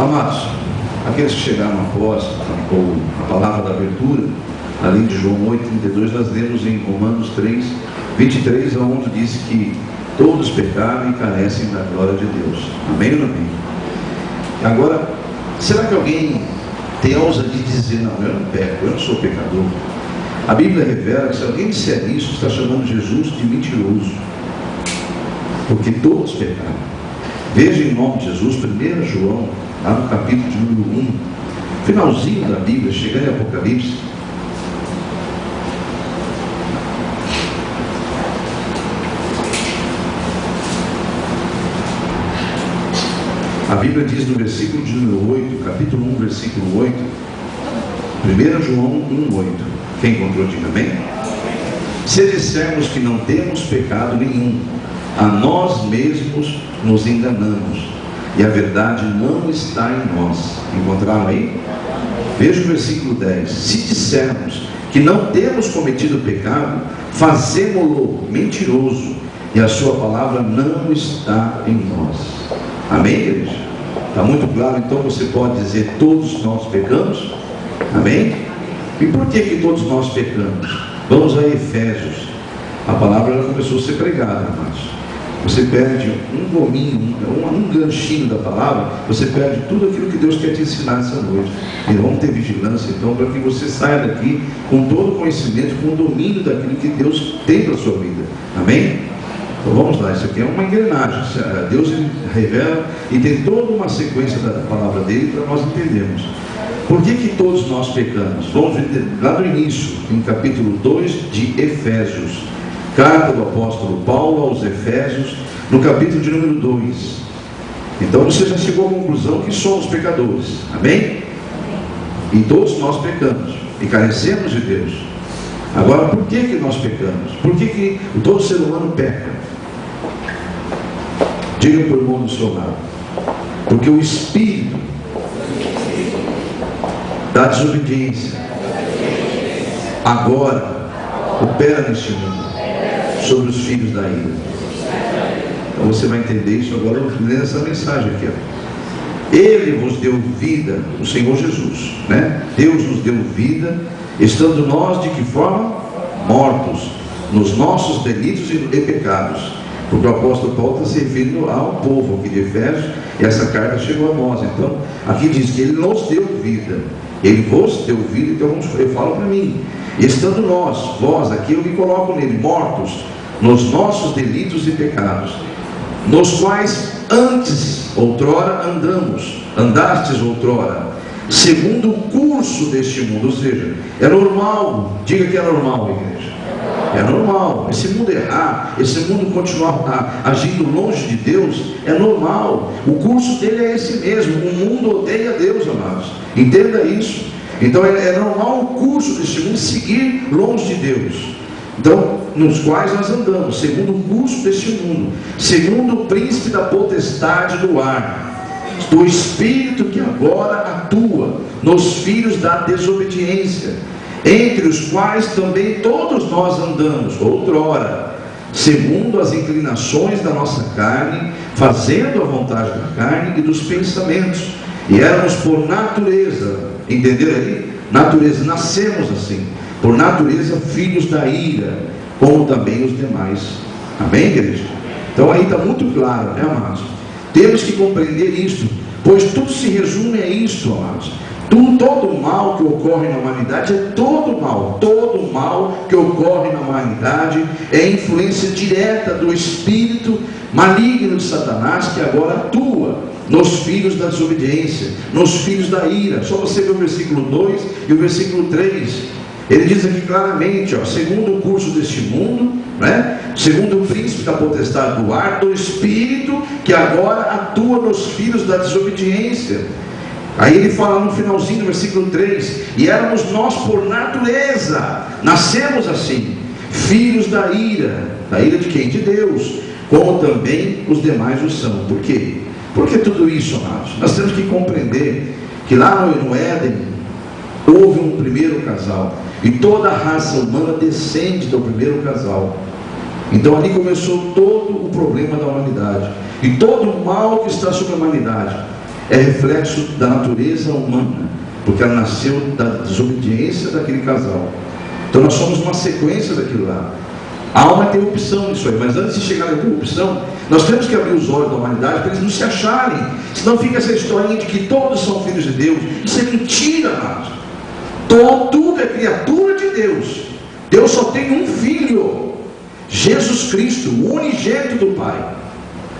Amados, aqueles que chegaram após a palavra da abertura, além de João 8,32, nós lemos em Romanos 3,23, onde diz que todos pecaram e carecem da glória de Deus. Amém ou não amém? Agora, será que alguém tem a ousadia de dizer, não, eu não peco, eu não sou pecador? A Bíblia revela que se alguém disser isso, está chamando Jesus de mentiroso, porque todos pecaram. Veja em nome de Jesus, 1 João, lá no capítulo de número 1, finalzinho da Bíblia, chegando em Apocalipse. A Bíblia diz no versículo de número 8, capítulo 1, versículo 8, 1 João 1,8. Quem encontrou, diga amém? Se dissermos que não temos pecado nenhum, a nós mesmos nos enganamos, e a verdade não está em nós. Encontraram aí? Veja o versículo 10. Se dissermos que não temos cometido pecado, fazemo-lo mentiroso, e a sua palavra não está em nós. Amém, igreja? Está muito claro? Então você pode dizer, todos nós pecamos? Amém? E por que todos nós pecamos? Vamos a Efésios. A palavra já começou a ser pregada, amados. Você perde um gominho, um ganchinho da palavra, você perde tudo aquilo que Deus quer te ensinar essa noite. E vamos ter vigilância então, para que você saia daqui com todo o conhecimento, com o domínio daquilo que Deus tem para a sua vida. Amém? Então vamos lá, isso aqui é uma engrenagem. Deus revela e tem toda uma sequência da palavra dele para nós entendermos. Por que todos nós pecamos? Vamos ver lá no início, em capítulo 2 de Efésios. Carta do apóstolo Paulo aos Efésios, no capítulo de número 2. Então você já chegou à conclusão que somos pecadores. Amém? E todos nós pecamos e carecemos de Deus. Agora, por que nós pecamos? Por que todo ser humano peca? Diga para o irmão do seu lado. Porque o espírito da desobediência agora opera neste mundo sobre os filhos da ira. Então você vai entender isso agora lendo essa mensagem aqui, ó. Ele vos deu vida, o Senhor Jesus, né? Deus nos deu vida, estando nós de que forma? Mortos nos nossos delitos e pecados. Porque o apóstolo Paulo está se referindo ao povo aqui de Efésios, e essa carta chegou a nós. Então aqui diz que ele nos deu vida, ele vos deu vida. Então eu falo para mim, estando nós, vós, aqui eu me coloco nele, mortos nos nossos delitos e pecados, nos quais antes, outrora, andastes outrora, segundo o curso deste mundo. Ou seja, é normal, diga que é normal, igreja. É normal, esse mundo errar, esse mundo continuar agindo longe de Deus, é normal. O curso dele é esse mesmo. O mundo odeia Deus, amados. Entenda isso. Então é normal o curso deste mundo seguir longe de Deus. Então, nos quais nós andamos, segundo o curso deste mundo, segundo o príncipe da potestade do ar, do espírito que agora atua nos filhos da desobediência, entre os quais também todos nós andamos outrora, segundo as inclinações da nossa carne, fazendo a vontade da carne e dos pensamentos, e éramos por natureza, entenderam aí? Natureza, nascemos assim, por natureza filhos da ira, como também os demais. Amém, igreja? Então aí está muito claro, né, amados? Temos que compreender isto, pois tudo se resume a isto, amados. Todo o mal que ocorre na humanidade é todo o mal que ocorre na humanidade é influência direta do espírito maligno de Satanás, que agora atua nos filhos da desobediência, nos filhos da ira. Só você ver o versículo 2 e o versículo 3, ele diz aqui claramente, ó, segundo o curso deste mundo, né? Segundo o príncipe da potestade do ar, do espírito que agora atua nos filhos da desobediência. Aí ele fala no finalzinho do versículo 3, e éramos nós por natureza, nascemos assim, filhos da ira de quem? De Deus, como também os demais o são. Por quê? Porque tudo isso, amados, nós temos que compreender que lá no Éden houve um primeiro casal, e toda a raça humana descende do primeiro casal. Então ali começou todo o problema da humanidade, e todo o mal que está sobre a humanidade é reflexo da natureza humana, porque ela nasceu da desobediência daquele casal. Então nós somos uma sequência daquilo lá. Há uma interrupção nisso aí, mas antes de chegar na interrupção, nós temos que abrir os olhos da humanidade para eles não se acharem. Senão fica essa historinha de que todos são filhos de Deus. Isso é mentira, amados. Tudo é criatura de Deus. Deus só tem um filho, Jesus Cristo, o unigênito do Pai.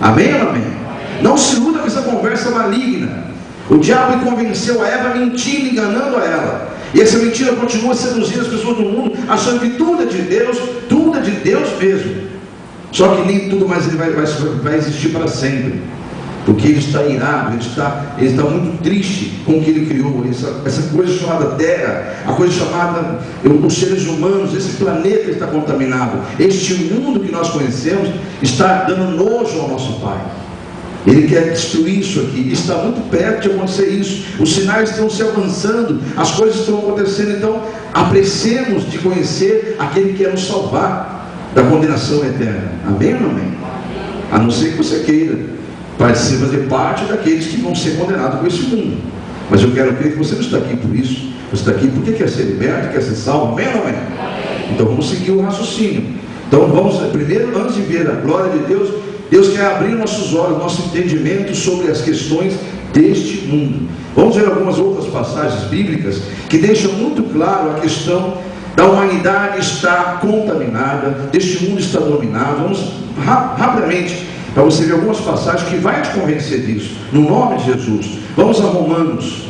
Amém ou amém? Não se iluda com essa conversa maligna. O diabo convenceu a Eva mentindo, enganando a ela. E essa mentira continua seduzindo as pessoas do mundo, achando que tudo é de Deus mesmo. Só que nem tudo mais ele vai existir para sempre. Porque ele está irado, ele está muito triste com o que ele criou. Essa coisa chamada terra, a coisa chamada os seres humanos, esse planeta está contaminado. Este mundo que nós conhecemos está dando nojo ao nosso Pai. Ele quer destruir isso aqui, e está muito perto de acontecer isso. Os sinais estão se avançando, as coisas estão acontecendo. Então apressemos de conhecer aquele que quer nos salvar da condenação eterna. Amém ou não amém? A não ser que você queira fazer parte daqueles que vão ser condenados por esse mundo. Mas eu quero crer que você não está aqui por isso. Você está aqui porque quer ser liberto, quer ser salvo. Amém ou não amém? Então vamos seguir o raciocínio. Então vamos, primeiro, antes de ver a glória de Deus, Deus quer abrir nossos olhos, nosso entendimento sobre as questões deste mundo. Vamos ver algumas outras passagens bíblicas que deixam muito claro a questão da humanidade estar contaminada, deste mundo está dominado. Vamos rapidamente para você ver algumas passagens que vai te convencer disso, no nome de Jesus. Vamos a Romanos,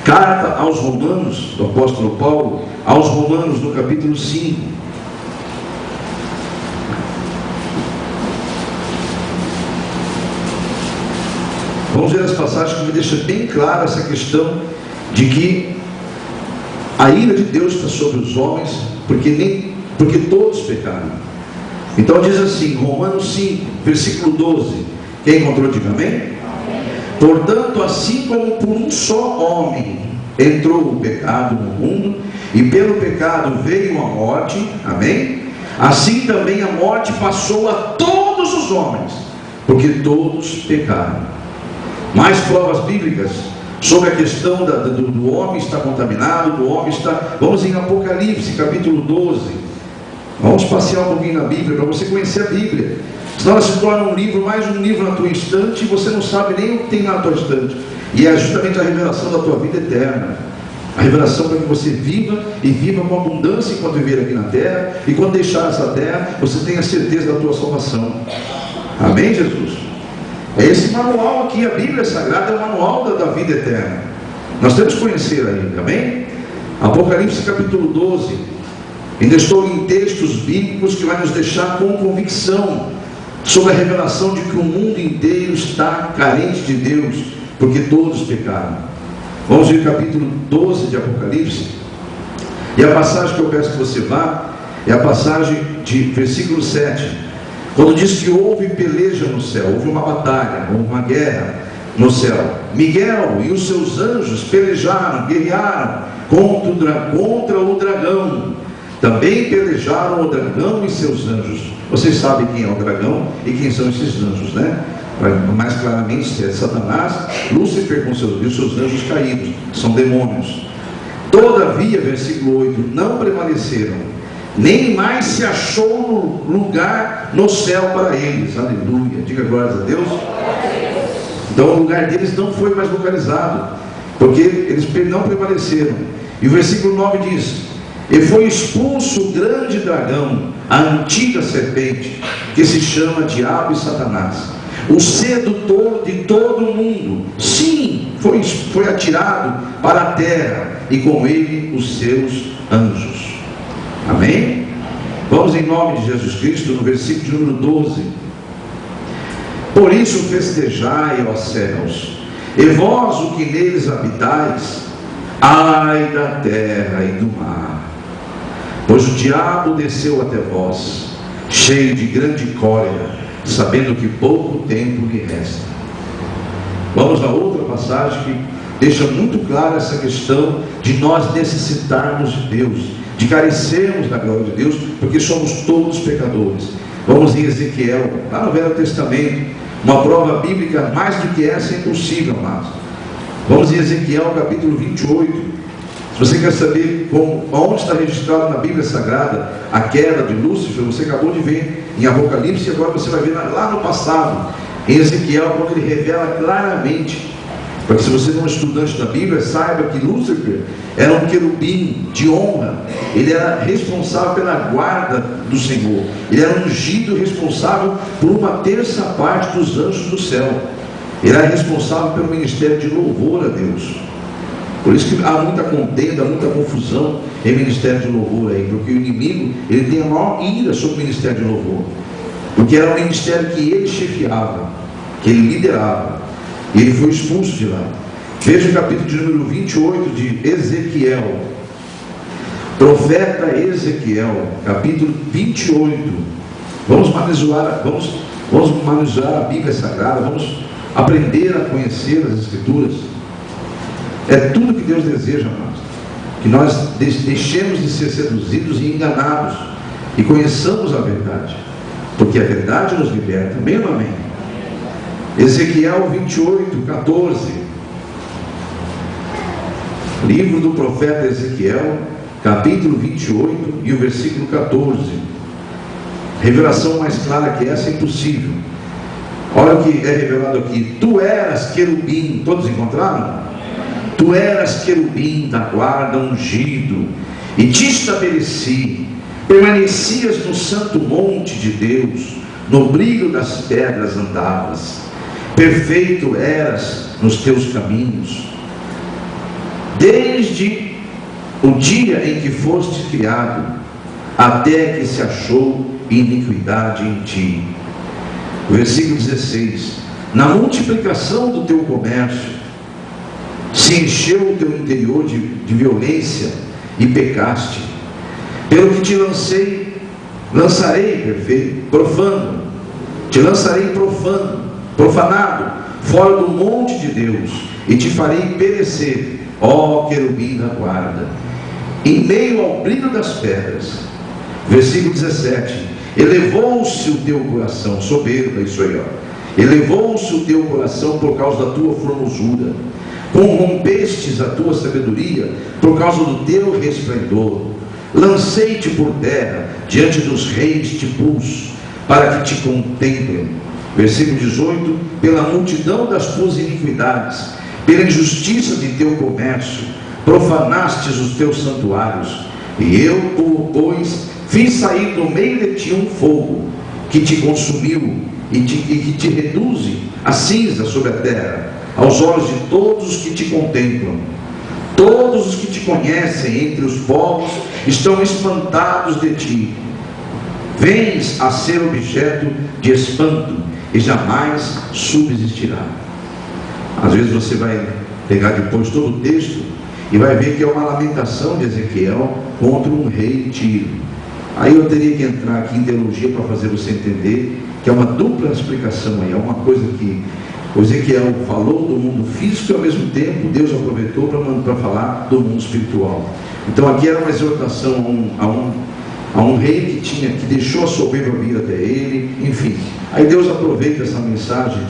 carta aos Romanos, do apóstolo Paulo, aos Romanos, no capítulo 5. Vamos ver as passagens que me deixam bem clara essa questão de que a ira de Deus está sobre os homens, porque todos pecaram. Então diz assim, Romanos 5, versículo 12. Quem encontrou, diga amém? Portanto, assim como por um só homem entrou o pecado no mundo, e pelo pecado veio a morte, amém? Assim também a morte passou a todos os homens, porque todos pecaram. Mais provas bíblicas sobre a questão do homem estar contaminado, do homem estar... Vamos em Apocalipse, capítulo 12. Vamos passear um pouquinho na Bíblia, para você conhecer a Bíblia. Senão ela se torna um livro, mais um livro na tua estante, e você não sabe nem o que tem na tua estante. E é justamente a revelação da tua vida eterna. A revelação para que você viva, e viva com abundância enquanto viver aqui na terra. E quando deixar essa terra, você tenha certeza da tua salvação. Amém, Jesus? É esse manual aqui, a Bíblia Sagrada é o manual da vida eterna. Nós temos que conhecer ainda, amém? Apocalipse capítulo 12. Ainda estou em textos bíblicos que vai nos deixar com convicção sobre a revelação de que o mundo inteiro está carente de Deus, porque todos pecaram. Vamos ver o capítulo 12 de Apocalipse. E a passagem que eu peço que você vá é a passagem de versículo 7. Quando diz que houve peleja no céu, houve uma batalha, houve uma guerra no céu. Miguel e os seus anjos pelejaram, guerrearam contra o dragão. Também pelejaram o dragão e seus anjos. Vocês sabem quem é o dragão e quem são esses anjos, né? Mais claramente é Satanás, Lúcifer com seus anjos caídos, são demônios. Todavia, versículo 8, não prevaleceram, nem mais se achou lugar no céu para eles. Aleluia, diga glórias a Deus. Então o lugar deles não foi mais localizado, porque eles não prevaleceram. E o versículo 9 diz: e foi expulso o grande dragão, a antiga serpente, que se chama Diabo e Satanás, o sedutor de todo o mundo. Sim, foi atirado para a terra, e com ele os seus anjos. Amém? Vamos em nome de Jesus Cristo, no versículo de número 12. Por isso festejai, ó céus, e vós o que neles habitais, ai da terra e do mar, pois o diabo desceu até vós, cheio de grande cólera, sabendo que pouco tempo lhe resta. Vamos a outra passagem que deixa muito clara essa questão de nós necessitarmos de Deus, de carecermos da glória de Deus, porque somos todos pecadores. Vamos em Ezequiel, lá no Velho Testamento, Uma prova bíblica mais do que essa é impossível, amados. Vamos em Ezequiel capítulo 28. Se você quer saber onde está registrado na Bíblia Sagrada a queda de Lúcifer, você acabou de ver em Apocalipse, e agora você vai ver lá no passado, em Ezequiel, quando ele revela claramente, para que, se você não é estudante da Bíblia, saiba que Lúcifer era um querubim de honra. Ele era responsável pela guarda do Senhor. Ele era ungido, responsável por 1/3 dos anjos do céu. Ele era responsável pelo ministério de louvor a Deus. Por isso que há muita contenda, muita confusão em ministério de louvor aí, porque o inimigo, ele tem a maior ira sobre o ministério de louvor, porque era um ministério que ele chefiava, que ele liderava, e ele foi expulso de lá. Veja o capítulo de número 28 de Ezequiel, profeta Ezequiel, capítulo 28. Vamos manusear a Bíblia Sagrada, vamos aprender a conhecer as Escrituras. É tudo que Deus deseja, amados, que nós deixemos de ser seduzidos e enganados, e conheçamos a verdade, porque a verdade nos liberta. Amém ou amém? Ezequiel 28, 14. Livro do profeta Ezequiel, capítulo 28 e o versículo 14. Revelação mais clara que essa é impossível. Olha o que é revelado aqui. Tu eras querubim. Todos encontraram? Tu eras querubim da guarda, ungido, e te estabeleci. Permanecias no santo monte de Deus, no brilho das pedras andavas. Perfeito eras nos teus caminhos, desde o dia em que foste criado, até que se achou iniquidade em ti. Versículo 16. Na multiplicação do teu comércio, se encheu o teu interior de violência, e pecaste. Pelo que te lançarei perfeito, profano, te lançarei profanado, fora do monte de Deus, e te farei perecer, ó querubim da guarda, em meio ao brilho das pedras. Versículo 17. Elevou-se o teu coração, soberba, isso aí, ó. Elevou-se o teu coração por causa da tua formosura, corrompestes a tua sabedoria por causa do teu resplendor. Lancei-te por terra diante dos reis te pus, para que te contemplem. Versículo 18. Pela multidão das tuas iniquidades, pela injustiça de teu comércio, profanastes os teus santuários, e eu, pois, fiz sair do meio de ti um fogo que te consumiu e que te reduze a cinza sobre a terra, aos olhos de todos os que te contemplam. Todos os que te conhecem entre os povos estão espantados de ti. Vens a ser objeto de espanto e jamais subsistirá. Às vezes você vai pegar depois todo o texto e vai ver que é uma lamentação de Ezequiel contra um rei Tiro. Aí eu teria que entrar aqui em teologia para fazer você entender que é uma dupla explicação aí. É uma coisa que o Ezequiel falou do mundo físico, e ao mesmo tempo Deus aproveitou para falar do mundo espiritual. Então aqui era uma exortação a um rei que deixou a soberba vir até ele, enfim. Aí Deus aproveita essa mensagem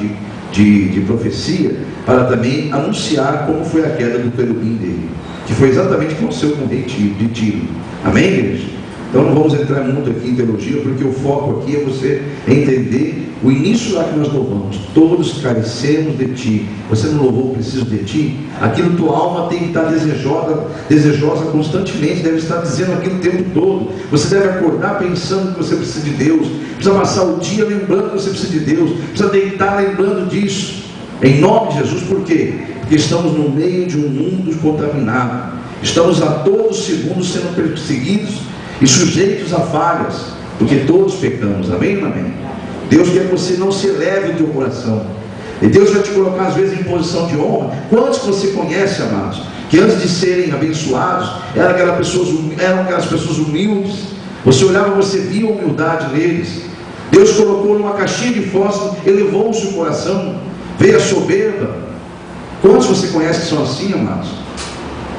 de profecia para também anunciar como foi a queda do querubim dele, que foi exatamente o que aconteceu com o rei de Tiro. Amém, igreja? Então não vamos entrar muito aqui em teologia, porque o foco aqui é você entender o início lá que nós louvamos. Todos carecemos de ti. Você não louvou, preciso de ti? Aquilo tua alma tem que estar desejosa constantemente, deve estar dizendo aquilo o tempo todo. Você deve acordar pensando que você precisa de Deus, precisa passar o dia lembrando que você precisa de Deus, precisa deitar lembrando disso, em nome de Jesus. Por quê? Porque estamos no meio de um mundo contaminado, estamos a todos segundos sendo perseguidos e sujeitos a falhas, porque todos pecamos. Amém? Amém. Deus quer que você não se eleve o teu coração, e Deus vai te colocar às vezes em posição de honra. Quantos que você conhece, amados, que antes de serem abençoados eram aquelas pessoas humildes? Você olhava, você via a humildade neles. Deus colocou numa caixinha de fósforo, elevou-se o coração, veio a soberba. Quantos você conhece que são assim, amados?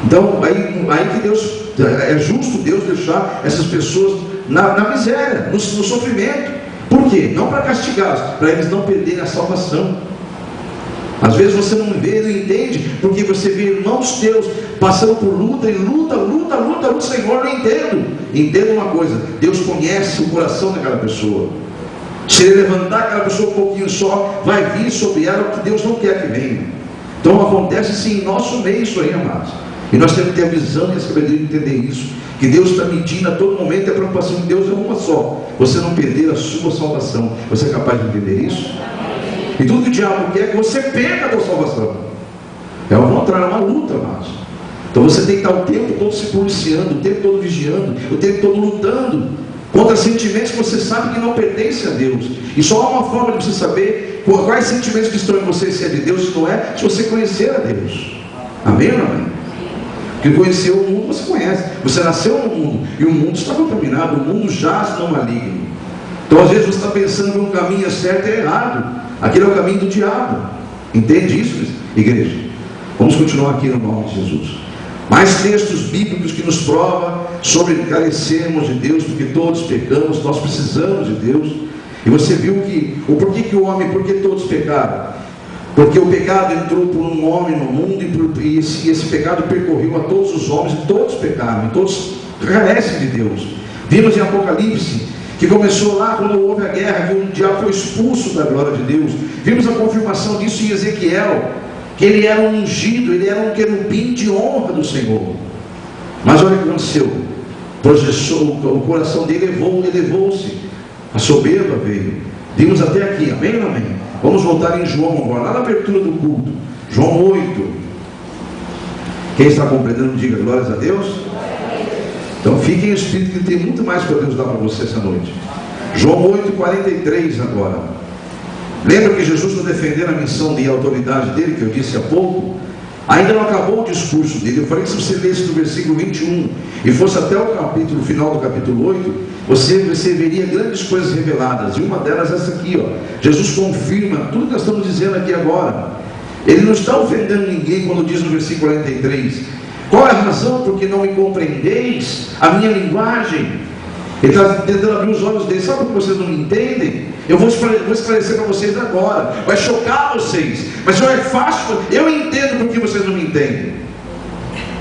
Então aí que Deus, é justo Deus deixar essas pessoas na miséria, no sofrimento. Por quê? Não para castigá-los, para eles não perderem a salvação. Às vezes você não vê, não entende, porque você vê irmãos teus passando por luta, e luta, Senhor, não entendo. Entenda uma coisa: Deus conhece o coração daquela pessoa. Se ele levantar aquela pessoa um pouquinho só, vai vir sobre ela o que Deus não quer que venha. Então acontece sim em nosso meio isso aí, amados. E nós temos que ter a visão e a sabedoria de entender isso, que Deus está medindo a todo momento. A preocupação de Deus é uma só: você não perder a sua salvação. Você é capaz de entender isso? E tudo que o diabo quer é que você perca a tua salvação. É ao contrário, é uma luta, amados. Então você tem que estar o tempo todo se policiando, o tempo todo vigiando, o tempo todo lutando contra sentimentos que você sabe que não pertencem a Deus. E só há uma forma de você saber quais sentimentos que estão em você, se é de Deus, se não é, se você conhecer a Deus. Amém ou não amém? Porque conhecer o mundo você conhece. Você nasceu no mundo, e o mundo está contaminado, o mundo jaz no maligno. Então às vezes você está pensando que um caminho é certo e é errado. Aquele é o caminho do diabo. Entende isso, igreja? Vamos continuar aqui no nome de Jesus. Mais textos bíblicos que nos provam sobre carecermos de Deus, porque todos pecamos, nós precisamos de Deus. E você viu que, por que todos pecaram? Porque o pecado entrou por um homem no mundo, e esse pecado percorreu a todos os homens, e todos pecaram, e todos carecem de Deus. Vimos em Apocalipse que começou lá quando houve a guerra, que o diabo foi expulso da glória de Deus. Vimos a confirmação disso em Ezequiel, que ele era um ungido, ele era um querubim de honra do Senhor. Mas olha o que aconteceu: o coração dele elevou-se, a soberba veio. Vimos até aqui, amém ou amém? Vamos voltar em João agora, lá na abertura do culto, João 8. Quem está compreendendo, diga glórias a Deus. Então fique em espírito, que tem muito mais para Deus dar para você essa noite. João 8:43 agora. Lembra que Jesus está defendendo a missão e a autoridade dele, que eu disse há pouco? Ainda não acabou o discurso dele. Eu falei que se você lesse do versículo 21 e fosse até o final do capítulo 8, você veria grandes coisas reveladas. E uma delas é essa aqui, ó. Jesus confirma tudo que nós estamos dizendo aqui agora. Ele não está ofendendo ninguém quando diz no versículo 43: qual é a razão porque não me compreendeis a minha linguagem? Ele está tentando abrir os olhos deles. Sabe por que vocês não me entendem? Eu vou esclarecer para vocês agora. Vai chocar vocês, mas não é fácil. Eu entendo por que vocês não me entendem.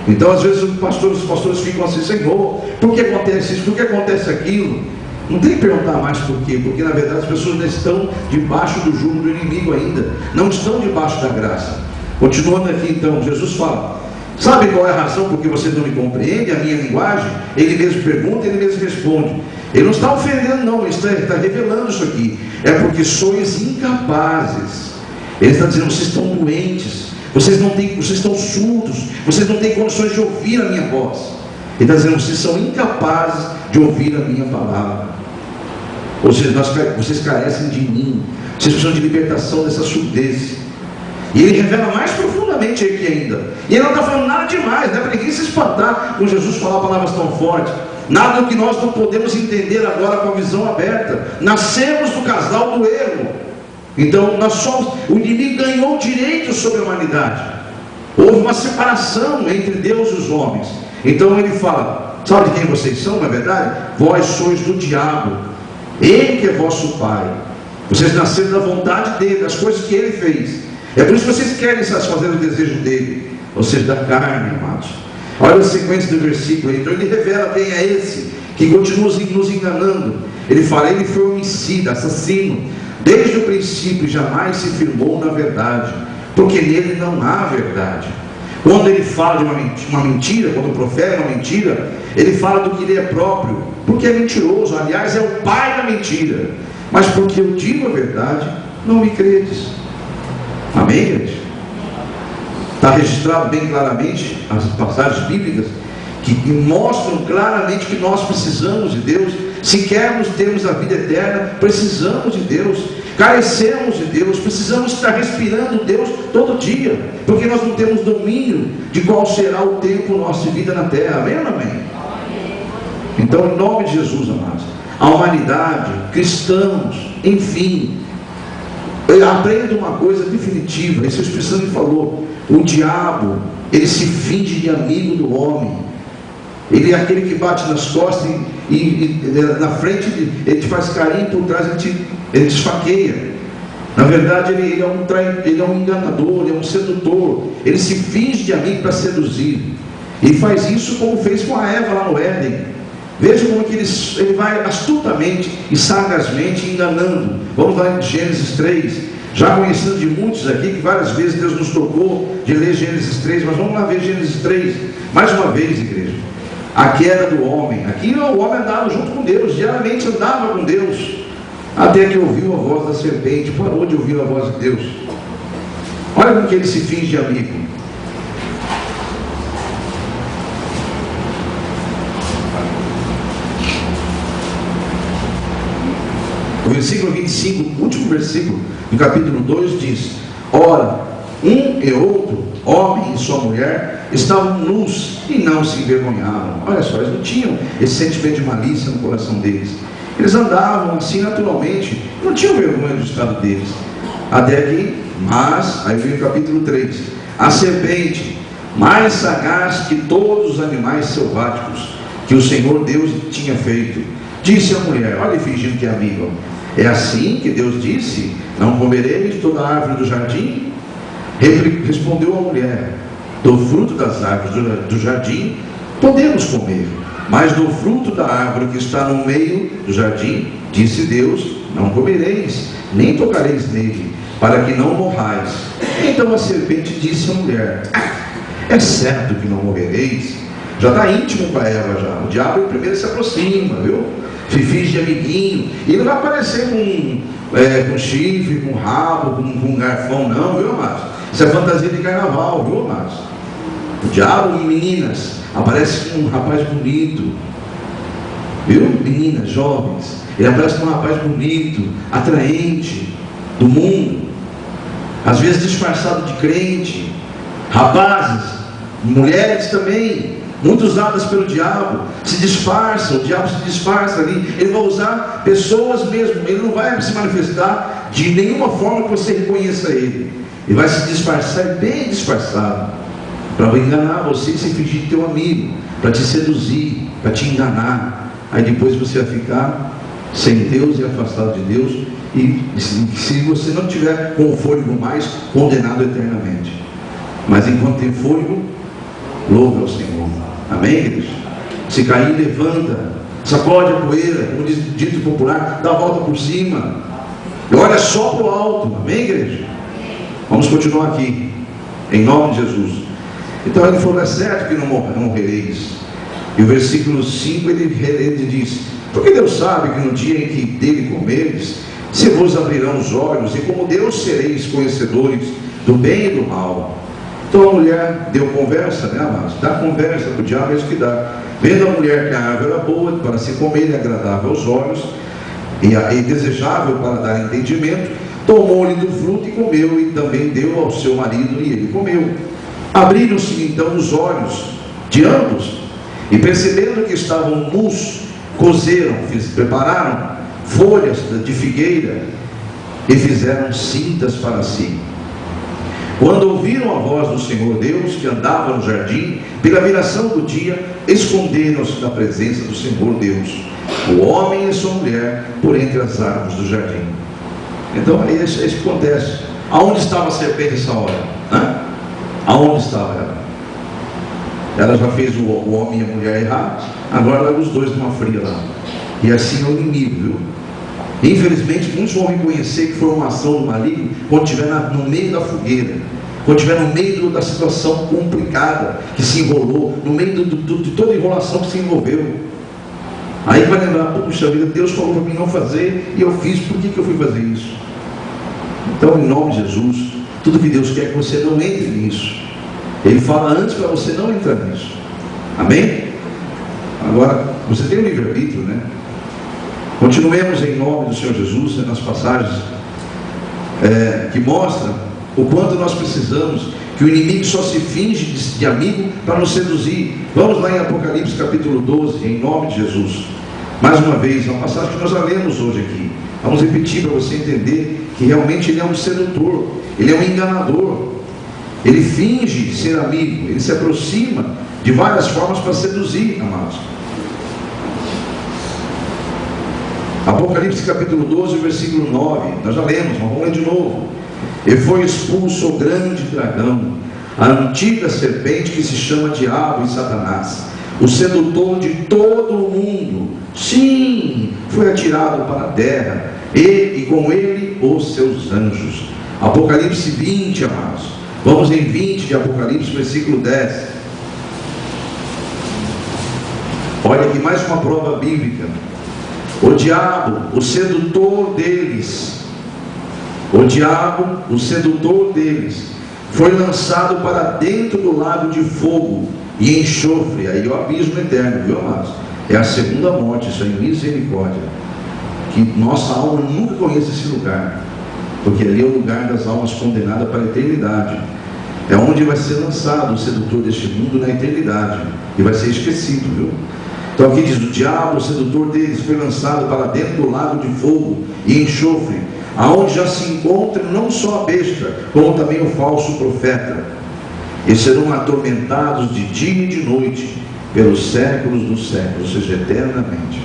Então às vezes os pastores ficam assim: Senhor, por que acontece isso? Por que acontece aquilo? Não tem que perguntar mais por quê, porque na verdade as pessoas não estão debaixo do jugo do inimigo ainda, não estão debaixo da graça. Continuando aqui então, Jesus fala: sabe qual é a razão por que vocês não me compreendem a minha linguagem? Ele mesmo pergunta, ele mesmo responde. Ele não está ofendendo não, ele está revelando isso aqui. É porque sois incapazes. Ele está dizendo: vocês estão doentes, vocês estão surdos, vocês não têm condições de ouvir a minha voz. Ele está dizendo: vocês são incapazes de ouvir a minha palavra. Ou seja, vocês carecem de mim, vocês precisam de libertação dessa surdez. E ele revela mais profundamente aqui ainda. E ele não está falando nada demais, não é para ninguém se espantar com Jesus falar palavras tão fortes. Nada do que nós não podemos entender agora com a visão aberta. Nascemos do casal do erro. Então o inimigo ganhou direito sobre a humanidade. Houve uma separação entre Deus e os homens. Então ele fala: sabe de quem vocês são, na verdade? Vós sois do diabo, ele que é vosso pai. Vocês nasceram da vontade dele, das coisas que ele fez. É por isso que vocês querem satisfazer o desejo dele, ou seja, da carne, amados. Olha a sequência do versículo aí. Então ele revela quem é esse que continua nos enganando. Ele fala: ele foi homicida, assassino, desde o princípio jamais se firmou na verdade, porque nele não há verdade. Quando ele fala de uma mentira, quando profere uma mentira, ele fala do que ele é próprio, porque é mentiroso. Aliás, é o pai da mentira. Mas porque eu digo a verdade, não me credes. Amém, igreja? Está registrado bem claramente as passagens bíblicas que mostram claramente que nós precisamos de Deus. Se queremos termos a vida eterna, precisamos de Deus, carecemos de Deus, precisamos estar respirando Deus todo dia, porque nós não temos domínio de qual será o tempo nosso de vida na terra. Amém ou não amém? Então, em nome de Jesus, amados, a humanidade, cristãos, enfim, aprenda uma coisa definitiva. Esse Espírito Santo me falou: o diabo, ele se finge de amigo do homem. Ele é aquele que bate nas costas e na frente ele te faz carinho, por trás ele te esfaqueia. Na verdade ele é um enganador, ele é um sedutor. Ele se finge de amigo para seduzir. E faz isso como fez com a Eva lá no Éden. Veja como que ele vai astutamente e sagazmente enganando. Vamos lá em Gênesis 3. Já conhecendo de muitos aqui, que várias vezes Deus nos tocou de ler Gênesis 3, mas vamos lá ver Gênesis 3, mais uma vez, igreja. A queda do homem. Aqui o homem andava junto com Deus, diariamente andava com Deus, até que ouviu a voz da serpente, parou de ouvir a voz de Deus. Olha como que ele se finge de amigo. O versículo 25, último versículo do capítulo 2 diz: ora, um e outro, homem e sua mulher, estavam nus e não se envergonhavam. Olha só, eles não tinham esse sentimento de malícia no coração deles. Eles andavam assim naturalmente, não tinham vergonha do estado deles. Até que, aí vem o capítulo 3, a serpente, mais sagaz que todos os animais selváticos que o Senhor Deus tinha feito, disse à mulher, olha, fingindo que é amigo, é assim que Deus disse, não comereis de toda a árvore do jardim? Respondeu a mulher, do fruto das árvores do jardim podemos comer, mas do fruto da árvore que está no meio do jardim, disse Deus, não comereis, nem tocareis nele, para que não morrais. Então a serpente disse à mulher, é certo que não morrereis. Já está íntimo com a Eva já. O diabo primeiro se aproxima, viu? Se finge de amiguinho. E ele não vai aparecer com chifre, com rabo, com garfão, não, viu, amados? Isso é fantasia de carnaval, viu, amados? O diabo, meninas, aparece com um rapaz bonito, viu? Meninas, jovens. Ele aparece com um rapaz bonito, atraente, do mundo, às vezes disfarçado de crente. Rapazes, mulheres também, muito usadas pelo diabo, se disfarçam, o diabo se disfarça ali, ele vai usar pessoas mesmo, ele não vai se manifestar de nenhuma forma que você reconheça ele, ele vai se disfarçar bem disfarçado, para enganar você e se fingir de teu amigo, para te seduzir, para te enganar, aí depois você vai ficar sem Deus e afastado de Deus, e se você não tiver com o fôlego mais, condenado eternamente. Mas enquanto tem fôlego, louve ao Senhor. Amém, igreja? Se cair, levanta, sacode a poeira, como diz o dito popular, dá a volta por cima e olha só para o alto. Amém, igreja? Vamos continuar aqui, em nome de Jesus. Então ele falou, é certo que não morrereis. E o versículo 5 ele diz, porque Deus sabe que no dia em que dele comeres, se vos abrirão os olhos, e como Deus sereis conhecedores do bem e do mal. Então a mulher deu conversa, né, amados? Dá conversa para o diabo, é isso que dá. Vendo a mulher que a árvore era boa para se comer e agradável aos olhos, e desejável para dar entendimento, tomou-lhe do fruto e comeu, e também deu ao seu marido, e ele comeu. Abriram-se então os olhos de ambos, e percebendo que estavam nus, cozeram, prepararam folhas de figueira e fizeram cintas para si. Quando ouviram a voz do Senhor Deus que andava no jardim, pela viração do dia, esconderam-se da presença do Senhor Deus, o homem e sua mulher, por entre as árvores do jardim. Então é isso que acontece. Aonde estava a serpente nessa hora? Aonde estava ela? Ela já fez o homem e a mulher errar, agora leva os dois numa fria lá. E assim é o inimigo, viu? Infelizmente, muitos vão reconhecer que foi uma ação do maligno quando estiver no meio da fogueira, quando estiver no meio da situação complicada que se enrolou, no meio de toda a enrolação que se envolveu. Aí vai lembrar, puxa vida, Deus falou para mim não fazer e eu fiz, por que eu fui fazer isso? Então, em nome de Jesus, tudo que Deus quer é que você não entre nisso. Ele fala antes para você não entrar nisso. Amém? Agora, você tem o livre-arbítrio, né? Continuemos em nome do Senhor Jesus, nas passagens que mostram o quanto nós precisamos, que o inimigo só se finge de amigo para nos seduzir. Vamos lá em Apocalipse capítulo 12, em nome de Jesus. Mais uma vez, uma passagem que nós já lemos hoje aqui. Vamos repetir para você entender que realmente ele é um sedutor, ele é um enganador. Ele finge ser amigo, ele se aproxima de várias formas para seduzir, amados. Apocalipse capítulo 12, versículo 9, nós já lemos, mas vamos ler de novo. E foi expulso o grande dragão, a antiga serpente que se chama Diabo e Satanás, o sedutor de todo o mundo. Sim, foi atirado para a terra, e com ele os seus anjos. Apocalipse 20, amados. Vamos em 20 de Apocalipse, versículo 10. Olha aqui mais uma prova bíblica. O diabo, o sedutor deles, foi lançado para dentro do lago de fogo e enxofre. Aí o abismo eterno, viu, amados? É a segunda morte, isso é misericórdia. Que nossa alma nunca conhece esse lugar, porque ali é o lugar das almas condenadas para a eternidade. É onde vai ser lançado o sedutor deste mundo na eternidade, e vai ser esquecido, viu? Então aqui diz: o diabo, o sedutor deles, foi lançado para dentro do lago de fogo e enxofre, aonde já se encontra não só a besta, como também o falso profeta, e serão atormentados de dia e de noite, pelos séculos dos séculos, ou seja, eternamente.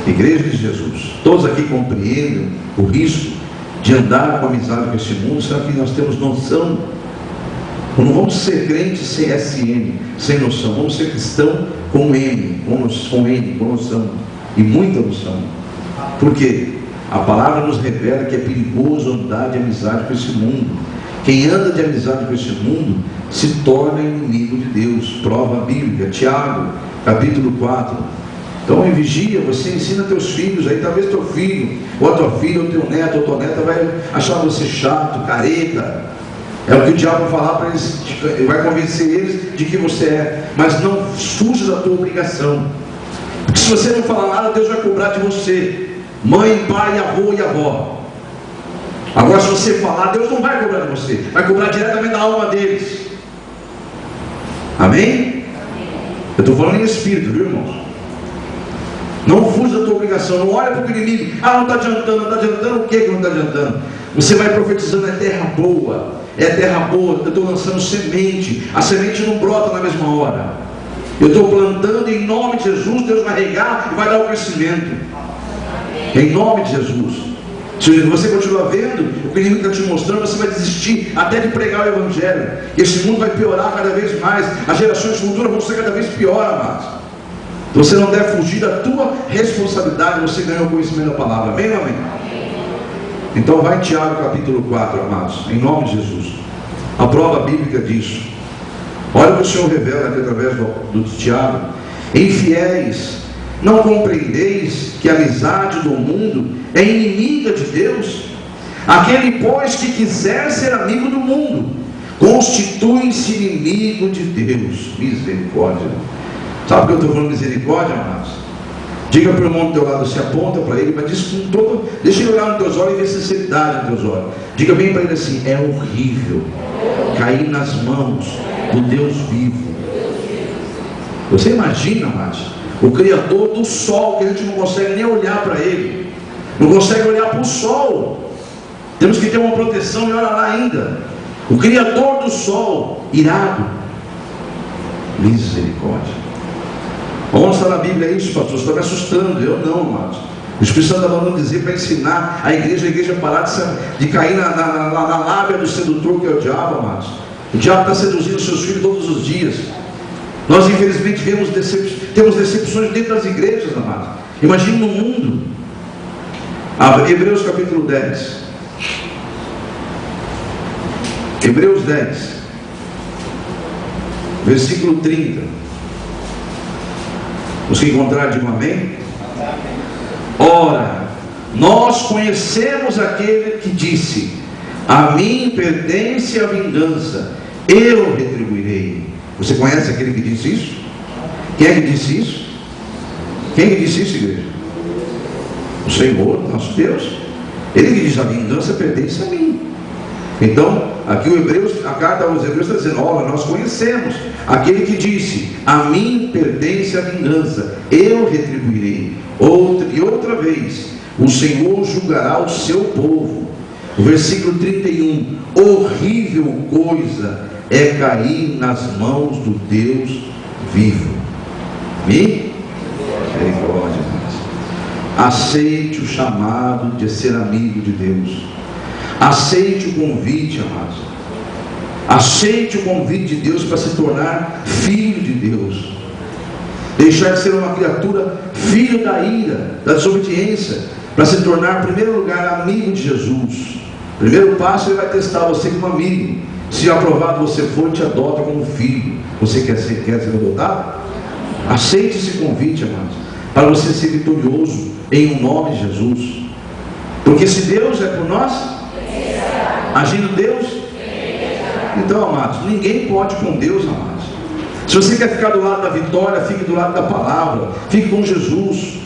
Igreja de Jesus, todos aqui compreendem o risco de andar com amizade com este mundo? Será que nós temos noção? Não vamos ser crentes sem SN, sem noção. Vamos ser cristão com N, com noção, e muita noção. Por quê? A palavra nos revela que é perigoso andar de amizade com esse mundo. Quem anda de amizade com esse mundo se torna inimigo de Deus. Prova bíblica, Tiago, capítulo 4. Então, em vigia, você ensina teus filhos. Aí talvez teu filho, ou a tua filha, ou teu neto, ou tua neta vai achar você chato, careta. É o que o diabo vai falar para eles, vai convencer eles de que você é. Mas não fuja da tua obrigação, porque se você não falar nada, Deus vai cobrar de você. Mãe, pai, avô e avó. Agora, se você falar, Deus não vai cobrar de você, vai cobrar diretamente da alma deles. Amém? Eu estou falando em espírito, viu, irmãos? Não fuja da tua obrigação. Não olha para o inimigo. Não está adiantando, não está adiantando. O que não está adiantando? Você vai profetizando: é terra boa, é terra boa. Eu estou lançando semente. A semente não brota na mesma hora. Eu estou plantando em nome de Jesus. Deus vai regar e vai dar o crescimento. Em nome de Jesus. Se você continuar vendo o que o inimigo está te mostrando, você vai desistir até de pregar o Evangelho. E esse mundo vai piorar cada vez mais. As gerações futuras vão ser cada vez pior, amados. Você não deve fugir da tua responsabilidade. Você ganhou o conhecimento da palavra. Amém ou amém? Então vai em Tiago capítulo 4, amados, em nome de Jesus. A prova bíblica disso. Olha o que o Senhor revela aqui através do Tiago. Infiéis, não compreendeis que a amizade do mundo é inimiga de Deus? Aquele, pois, que quiser ser amigo do mundo, constitui-se inimigo de Deus. Misericórdia. Sabe por que eu estou falando misericórdia, amados? Diga para o irmão do teu lado, se aponta para ele, mas diz com todo, deixa ele olhar nos teus olhos e ver sinceridade nos teus olhos. Diga bem para ele assim: é horrível cair nas mãos do Deus vivo. Você imagina, amados, o Criador do sol, que a gente não consegue nem olhar para ele, não consegue olhar para o sol, temos que ter uma proteção, e olha lá ainda, o Criador do sol, irado. Misericórdia. Vamos estar na Bíblia isso, pastor? Você está me assustando. Eu não, amados. O Espírito Santo está mandando dizer para ensinar a igreja parar de cair na lábia do sedutor, que é o diabo, amados. O diabo está seduzindo seus filhos todos os dias. Nós, infelizmente, temos decepções dentro das igrejas, amados. Imagine no mundo. Hebreus capítulo 10. Hebreus 10, versículo 30. Os que encontraram, digam amém. Ora, nós conhecemos aquele que disse: a mim pertence a vingança, eu retribuirei. Você conhece aquele que disse isso? Quem é que disse isso? Quem é que disse isso, igreja? O Senhor, nosso Deus. Ele que diz: a vingança pertence a mim. Então, aqui a carta aos Hebreus está dizendo: olha, nós conhecemos aquele que disse: a mim pertence a vingança, eu retribuirei. E outra vez, o Senhor julgará o seu povo. O versículo 31: horrível coisa é cair nas mãos do Deus vivo. Misericórdia. Aceite o chamado de ser amigo de Deus. Aceite o convite, amados. Aceite o convite de Deus para se tornar filho de Deus. Deixar de ser uma criatura filho da ira, da desobediência, para se tornar, em primeiro lugar, amigo de Jesus. Primeiro passo, Ele vai testar você como amigo. Se aprovado você for, te adota como filho. Você quer ser adotado? Aceite esse convite, amados, para você ser vitorioso em nome de Jesus. Porque se Deus é por nós, agindo Deus, então, amados, ninguém pode com Deus, amados. Se você quer ficar do lado da vitória, fique do lado da palavra, fique com Jesus.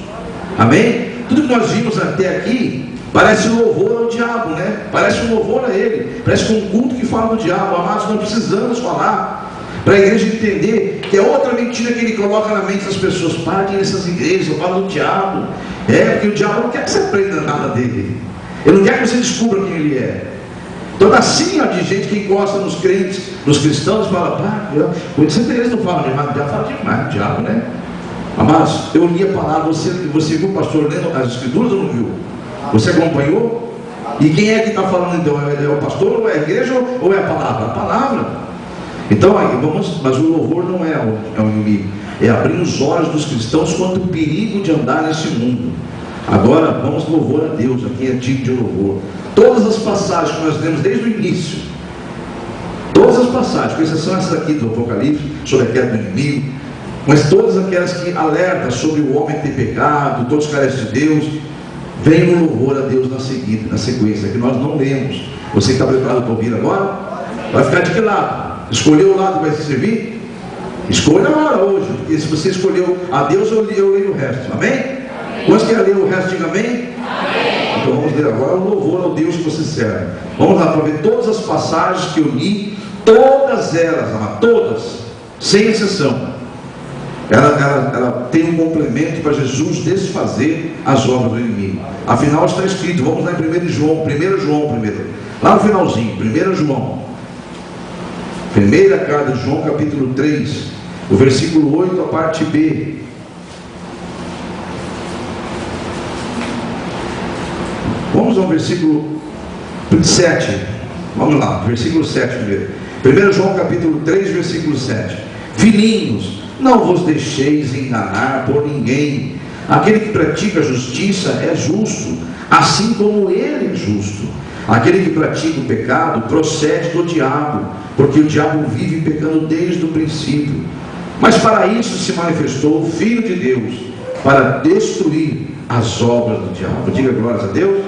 Amém? Tudo que nós vimos até aqui parece um louvor ao diabo, né? Parece um louvor a ele, parece um culto que fala do diabo. Amados, não precisamos falar, para a igreja entender que é outra mentira que ele coloca na mente das pessoas. Parem nessas igrejas, fala do diabo. Porque o diabo não quer que você aprenda nada dele, ele não quer que você descubra quem ele é. Toda assim, de gente que encosta nos crentes, nos cristãos, fala: muitas vezes não falam demais, o diabo fala demais, o diabo, né? Amados, eu li a palavra, você viu o pastor lendo as escrituras ou não viu? Você acompanhou? E quem é que está falando então? É o pastor, ou é a igreja, ou é a palavra? A palavra. Então, mas o louvor não é o inimigo, é abrir os olhos dos cristãos quanto o perigo de andar nesse mundo. Agora, vamos louvor a Deus, aqui é digno de louvor. Todas as passagens que nós lemos desde o início, todas as passagens, com exceção essa aqui do Apocalipse, sobre a queda do inimigo, mas todas aquelas que alertam sobre o homem ter pecado, todos carecem de Deus, vem o louvor a Deus na sequência, que nós não lemos. Você que está preparado para ouvir agora? Vai ficar de que lado? Escolheu o lado que vai se servir? Escolha agora, hoje, porque se você escolheu a Deus, eu leio o resto. Amém? Quantos querem ler o resto? Diga amém? Amém. Então vamos ler agora o louvor ao Deus que você serve. Vamos lá para ver todas as passagens que eu li, todas elas, todas, sem exceção. Ela tem um complemento para Jesus desfazer as obras do inimigo. Afinal está escrito, vamos lá em 1 João primeiro, lá no finalzinho, 1 João, primeira carta de João, capítulo 3, o versículo 8, a parte B. Vamos ao versículo 7. Vamos lá, versículo 7 primeiro. 1 João capítulo 3, versículo 7. Filhinhos, não vos deixeis enganar por ninguém. Aquele que pratica a justiça é justo, assim como ele é justo. Aquele que pratica o pecado procede do diabo, porque o diabo vive pecando desde o princípio. Mas para isso se manifestou o Filho de Deus, para destruir as obras do diabo. Diga glórias a Deus.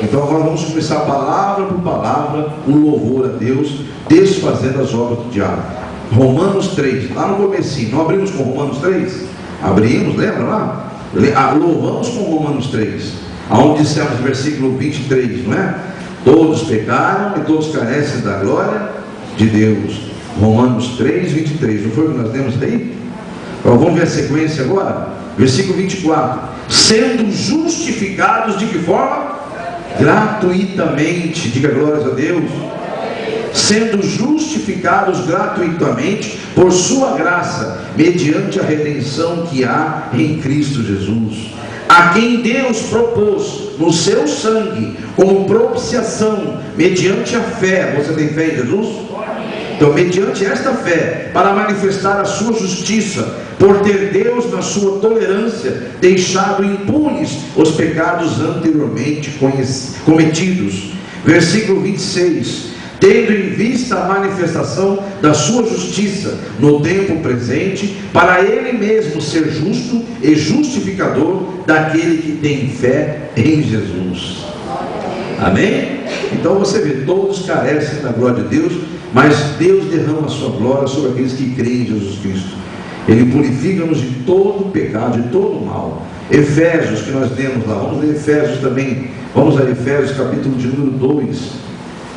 Então agora vamos começar palavra por palavra o louvor a Deus, desfazendo as obras do diabo. Romanos 3, lá no comecinho, não abrimos com Romanos 3? Abrimos, lembra lá? Louvamos com Romanos 3, aonde dissemos no versículo 23, não é? Todos pecaram e todos carecem da glória de Deus. Romanos 3, 23, não foi o que nós lemos aí? Então vamos ver a sequência agora. Versículo 24: sendo justificados de que forma? Gratuitamente. Diga glórias a Deus. Sendo justificados gratuitamente por sua graça, mediante a redenção que há em Cristo Jesus, a quem Deus propôs no seu sangue como propiciação mediante a fé. Você tem fé em Jesus? Então, mediante esta fé, para manifestar a sua justiça, por ter Deus na sua tolerância deixado impunes os pecados anteriormente cometidos. Versículo 26: tendo em vista a manifestação da sua justiça no tempo presente, para ele mesmo ser justo e justificador daquele que tem fé em Jesus. Amém? Então você vê, todos carecem da glória de Deus, mas Deus derrama a sua glória sobre aqueles que creem em Jesus Cristo. Ele purifica-nos de todo pecado, de todo mal. Efésios, que nós lemos lá, vamos ler Efésios também. Vamos a Efésios, capítulo de número 2.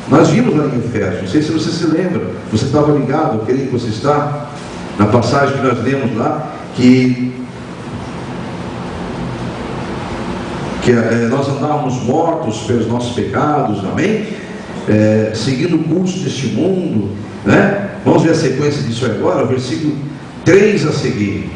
Nós vimos lá em Efésios, não sei se você se lembra, você estava ligado, eu creio que você está, na passagem que nós lemos lá, que que nós andávamos mortos pelos nossos pecados, amém? Seguindo o curso deste mundo, né? Vamos ver a sequência disso agora, o versículo 3 a seguir.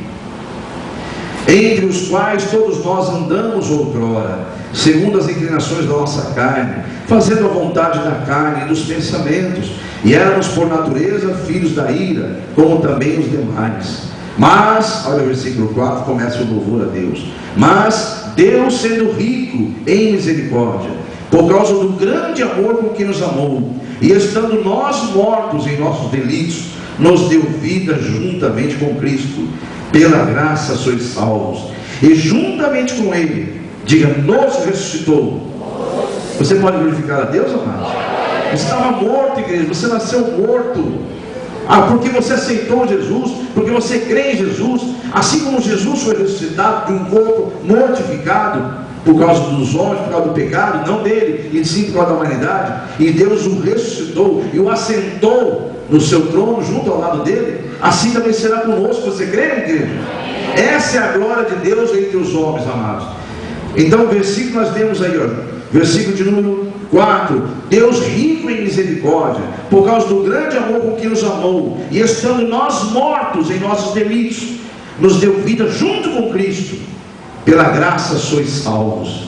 Entre os quais todos nós andamos outrora, segundo as inclinações da nossa carne, fazendo a vontade da carne e dos pensamentos, e éramos por natureza filhos da ira, como também os demais. Mas, olha o versículo 4, começa o louvor a Deus. Mas Deus, sendo rico em misericórdia, por causa do grande amor com que nos amou, e estando nós mortos em nossos delitos, nos deu vida juntamente com Cristo. Pela graça sois salvos, e juntamente com Ele, diga, nos ressuscitou. Você pode glorificar a Deus, amado? Você estava morto, igreja, você nasceu morto. Porque você aceitou Jesus, porque você crê em Jesus. Assim como Jesus foi ressuscitado de um corpo mortificado por causa dos homens, por causa do pecado, não dele, e sim por causa da humanidade, e Deus o ressuscitou e o assentou no seu trono junto ao lado dele, assim também será conosco. Você crê, igreja? Essa é a glória de Deus entre os homens, amados. Então o versículo nós temos aí, versículo de número 4: Deus rico em misericórdia, por causa do grande amor com que nos amou, e estando nós mortos em nossos delitos, nos deu vida junto com Cristo. Pela graça sois salvos,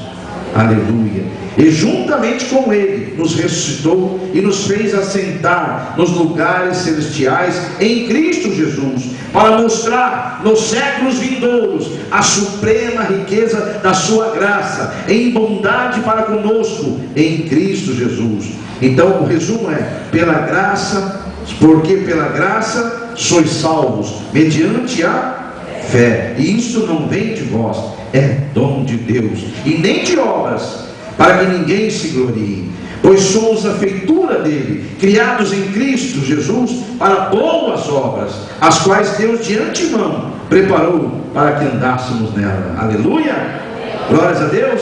aleluia. E juntamente com Ele nos ressuscitou e nos fez assentar nos lugares celestiais em Cristo Jesus, para mostrar nos séculos vindouros a suprema riqueza da sua graça em bondade para conosco em Cristo Jesus. Então o resumo é: pela graça, porque pela graça sois salvos mediante a fé, e isso não vem de vós, é dom de Deus, e nem de obras, para que ninguém se glorie, pois somos a feitura dele, criados em Cristo Jesus para boas obras, as quais Deus de antemão preparou para que andássemos nela. Aleluia, glórias a Deus.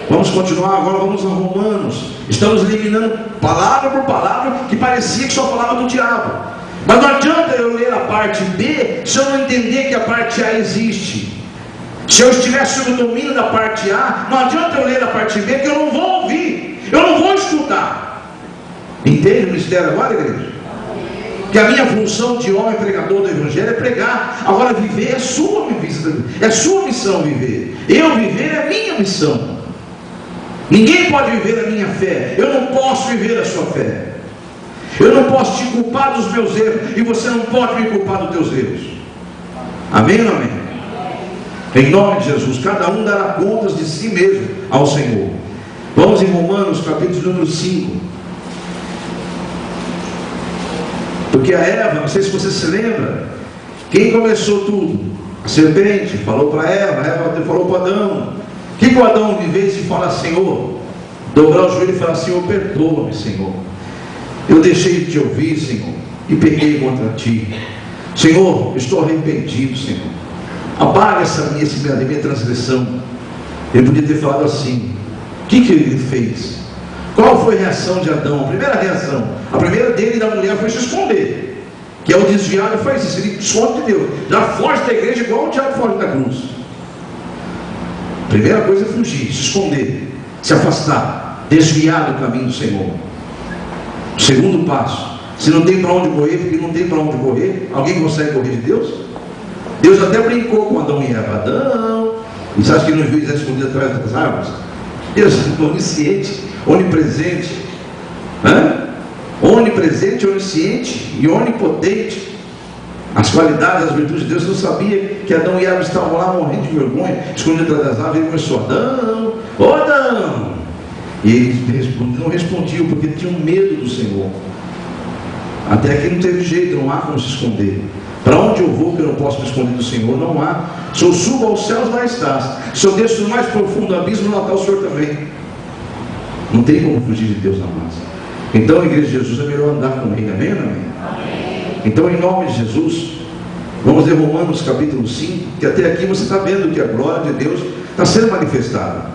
Vamos continuar agora, vamos a Romanos. Estamos eliminando palavra por palavra que parecia que só falava do diabo. Mas não adianta eu ler a parte B se eu não entender que a parte A existe. Se eu estiver sob o domínio da parte A, não adianta eu ler a parte B, que eu não vou ouvir, eu não vou escutar. Entende o mistério agora, igreja? Que a minha função de homem pregador do Evangelho é pregar. Agora viver é sua missão viver. Eu viver é minha missão. Ninguém pode viver a minha fé. Eu não posso viver a sua fé. Eu não posso te culpar dos meus erros, e você não pode me culpar dos teus erros. Amém ou não amém? Em nome de Jesus, cada um dará contas de si mesmo ao Senhor. Vamos em Romanos, capítulo número 5. Porque a Eva, não sei se você se lembra, quem começou tudo? A serpente falou para Eva, a Eva falou para Adão. O que o Adão, em vez de falar Senhor, dobrar o joelho e falar Senhor, perdoa-me, Senhor, eu deixei de te ouvir, Senhor, e pequei contra ti. Senhor, estou arrependido, Senhor, apaga essa minha transgressão. Ele podia ter falado assim. O que ele fez? Qual foi a reação de Adão? A primeira reação, a primeira dele e da mulher, foi se esconder. Que é o desviado, faz isso, ele esconde de Deus, já foge da igreja igual o diabo foge da cruz. Primeira coisa é fugir, se esconder, se afastar, desviar do caminho do Senhor. Segundo passo, se não tem para onde correr, porque não tem para onde correr, alguém consegue correr de Deus? Deus até brincou com Adão e Eva. Adão, e você acha que ele não viu Israel escondido atrás das árvores? Deus é onisciente, onipresente, onipresente, onisciente e onipotente. As qualidades, as virtudes de Deus. Não sabia que Adão e Eva estavam lá morrendo de vergonha, escondidos atrás das árvores. Ele começou: Adão, ô Adão. E eles não respondiam, porque tinham medo do Senhor. Até que não teve jeito, não há como se esconder. Para onde eu vou que eu não posso me esconder do Senhor? Não há. Se eu subo aos céus, lá estás. Se eu desço no mais profundo abismo, lá está o Senhor também. Não tem como fugir de Deus, amados. Então a igreja de Jesus é melhor andar com Ele. Amém, amém? Então, em nome de Jesus, vamos ler Romanos capítulo 5, que até aqui você está vendo que a glória de Deus está sendo manifestada.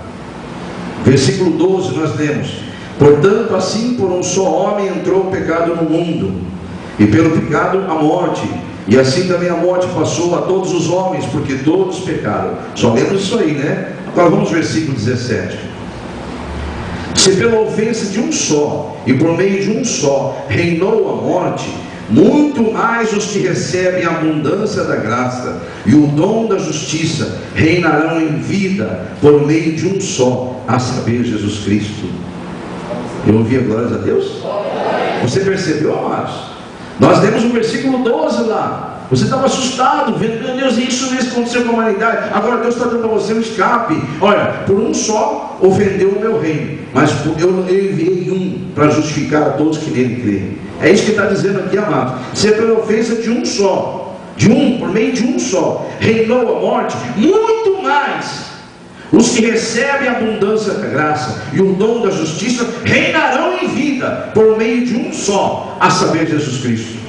Versículo 12 nós lemos: portanto, assim por um só homem entrou o pecado no mundo, e pelo pecado a morte, e assim também a morte passou a todos os homens, porque todos pecaram. Só lemos isso aí, né? Agora vamos ao versículo 17. Se pela ofensa de um só, e por meio de um só, reinou a morte, muito mais os que recebem a abundância da graça e o dom da justiça reinarão em vida por meio de um só, a saber, Jesus Cristo. Eu ouvi a glória a Deus? Você percebeu, amados? Nós demos o versículo 12 lá. Você estava assustado, vendo, meu Deus, isso aconteceu com a humanidade. Agora Deus está dando a você um escape. Olha, por um só ofendeu o meu reino, mas eu enviei um para justificar a todos que nele creem. É isso que está dizendo aqui, amado. Se é pela ofensa de um só, por meio de um só, reinou a morte, muito mais os que recebem a abundância da graça e o dom da justiça reinarão em vida por meio de um só, a saber, Jesus Cristo.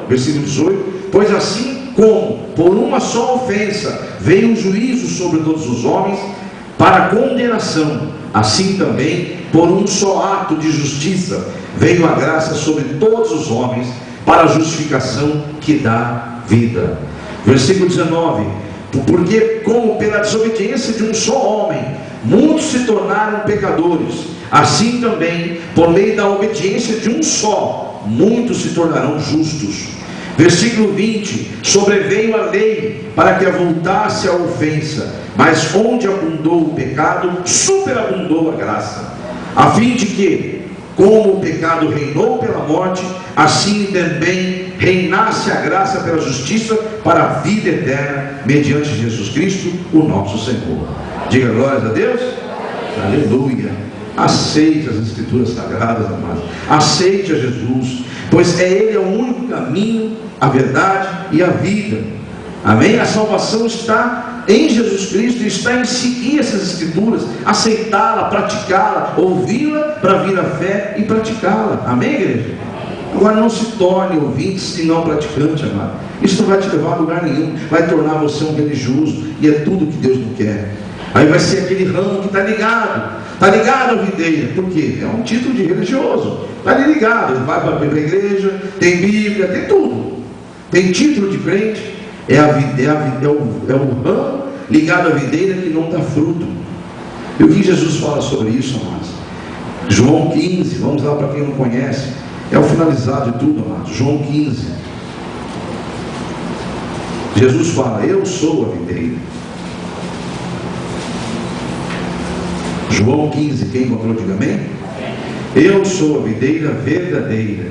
Versículo 18, pois assim como por uma só ofensa veio o juízo sobre todos os homens para condenação, assim também por um só ato de justiça veio a graça sobre todos os homens para a justificação que dá vida. Versículo 19, porque como pela desobediência de um só homem muitos se tornaram pecadores, assim também por meio da obediência de um só muitos se tornarão justos. Versículo 20, sobreveio a lei para que avultasse a ofensa, mas onde abundou o pecado, superabundou a graça, a fim de que, como o pecado reinou pela morte, assim também reinasse a graça pela justiça para a vida eterna, mediante Jesus Cristo, o nosso Senhor. Diga glórias a Deus. Aleluia. Aceite as Escrituras Sagradas, amados. Aceite a Jesus, pois Ele é o único caminho, a verdade e a vida. Amém? A salvação está em Jesus Cristo e está em seguir essas Escrituras, aceitá-la, praticá-la, ouvi-la para vir à fé e praticá-la. Amém, igreja? Agora não se torne ouvinte se não praticante, amado. Isso não vai te levar a lugar nenhum, vai tornar você um religioso, e é tudo que Deus não quer. Aí vai ser aquele ramo que está ligado à videira. Por quê? É um título de religioso, está ali ligado, ele vai para a igreja, tem Bíblia, tem tudo, tem título de crente. É o ramo ligado à videira que não dá fruto. E o que Jesus fala sobre isso, amados? João 15, vamos lá para quem não conhece, é o finalizado de tudo, amados. João 15, Jesus fala: eu sou a videira. João 15, quem encontrou, diga amém. Eu sou a videira verdadeira,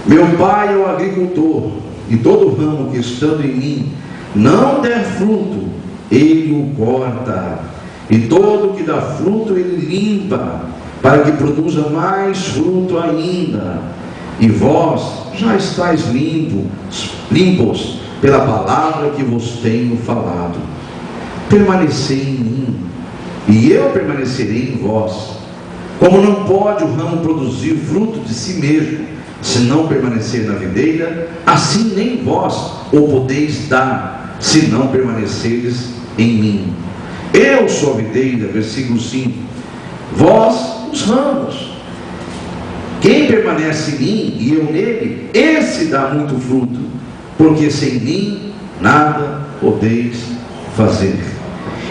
meu pai é o agricultor, e todo ramo que estando em mim não der fruto, ele o corta, e todo que dá fruto ele limpa, para que produza mais fruto ainda. E vós já estáis limpos pela palavra que vos tenho falado. Permanecei em mim, e eu permanecerei em vós. Como não pode o ramo produzir fruto de si mesmo, se não permanecer na videira, assim nem vós o podeis dar, se não permanecerdes em mim. Eu sou a videira, versículo 5, vós os ramos. Quem permanece em mim e eu nele, esse dá muito fruto, porque sem mim nada podeis fazer.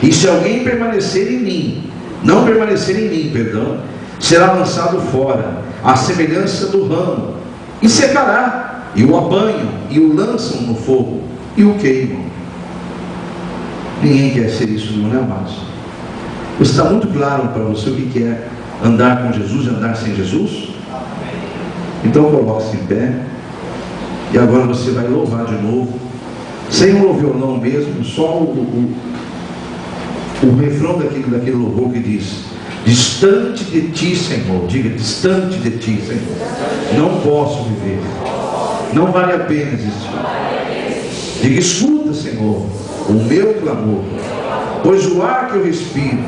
E se alguém permanecer em mim, não permanecer em mim, será lançado fora, à semelhança do ramo, e secará, e o apanham, e o lançam no fogo, e o queimam. Ninguém quer ser isso, não é, amados? Está muito claro para você o que é andar com Jesus e andar sem Jesus? Então coloque-se em pé, e agora você vai louvar de novo, sem o violão mesmo, só o refrão daquele louvor que diz: distante de ti, Senhor. Diga: distante de ti, Senhor, não posso viver, não vale a pena existir. Diga: escuta, Senhor, o meu clamor, pois o ar que eu respiro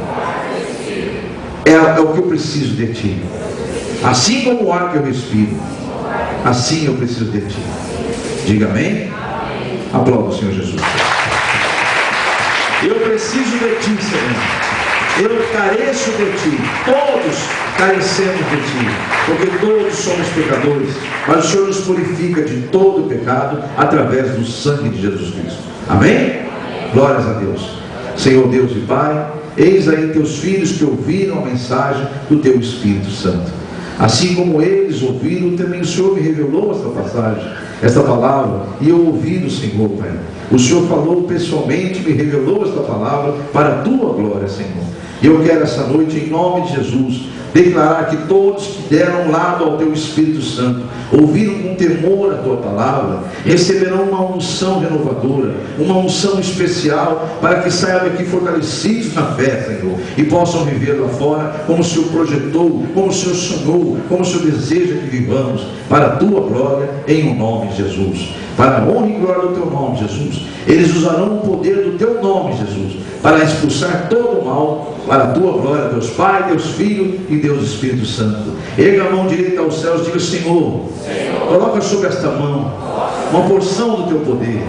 é o que eu preciso de ti. Assim como o ar que eu respiro, assim eu preciso de ti. Diga amém. Aplauda o Senhor Jesus. Eu preciso de ti, Senhor. Eu careço de ti. Todos carecemos de ti, porque todos somos pecadores, mas o Senhor nos purifica de todo pecado através do sangue de Jesus Cristo. Amém? Glórias a Deus. Senhor Deus e Pai, eis aí teus filhos que ouviram a mensagem do teu Espírito Santo. Assim como eles ouviram, também o Senhor me revelou esta passagem, esta palavra, e eu ouvi do Senhor, Pai. O Senhor falou pessoalmente, me revelou esta palavra para a tua glória, Senhor. E eu quero essa noite, em nome de Jesus, declarar que todos que deram lado ao teu Espírito Santo, ouviram com temor a tua palavra, receberão uma unção renovadora, uma unção especial, para que saiam daqui fortalecidos na fé, Senhor, e possam viver lá fora como o Senhor projetou, como o Senhor sonhou, como o Senhor deseja que vivamos, para a tua glória, em o nome de Jesus. Para a honra e glória do teu nome, Jesus. Eles usarão o poder do teu nome, Jesus, para expulsar todo o mal, para a tua glória, Deus Pai, Deus Filho e Deus Espírito Santo. Erga a mão direita aos céus e diga: Senhor, coloca sobre esta mão uma porção do teu poder.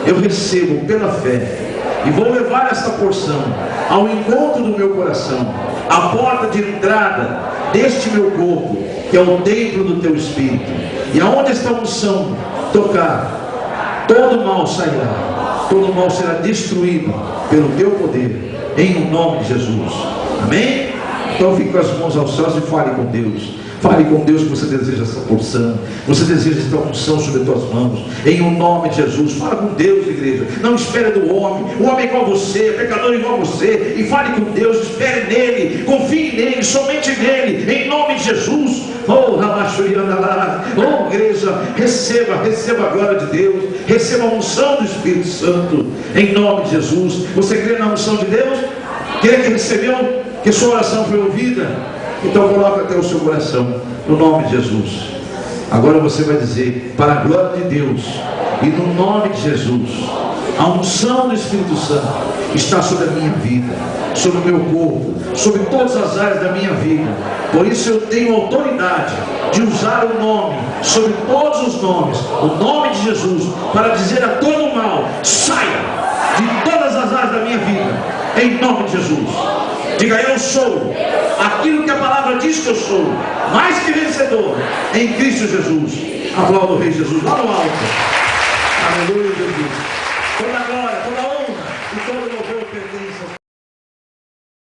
Eu recebo pela fé e vou levar esta porção ao encontro do meu coração, à porta de entrada deste meu corpo, que é o templo do teu Espírito. E aonde esta unção tocar, todo mal sairá, todo mal será destruído pelo teu poder, em o nome de Jesus. Amém? Então fique com as mãos aos céus e fale com Deus. Fale com Deus que você deseja essa porção, você deseja esta unção sobre as tuas mãos, em o nome de Jesus. Fala com Deus, igreja. Não espere do homem. O homem é igual a você, pecador igual a você. E fale com Deus, espere nele, confie nele, somente nele, em nome de Jesus. Oh, igreja, receba a glória de Deus, receba a unção do Espírito Santo, em nome de Jesus. Você crê na unção de Deus? Crê que recebeu? Que sua oração foi ouvida? Então coloca até o seu coração, no nome de Jesus. Agora você vai dizer: para a glória de Deus e no nome de Jesus, a unção do Espírito Santo está sobre a minha vida, sobre o meu corpo, sobre todas as áreas da minha vida. Por isso eu tenho autoridade de usar o nome sobre todos os nomes, o nome de Jesus, para dizer a todo mal: saia de todas as áreas da minha vida, em nome de Jesus. Diga: eu sou aquilo que a palavra diz que eu sou, mais que vencedor em Cristo Jesus. Aplauda o Rei Jesus lá no alto. Aleluia.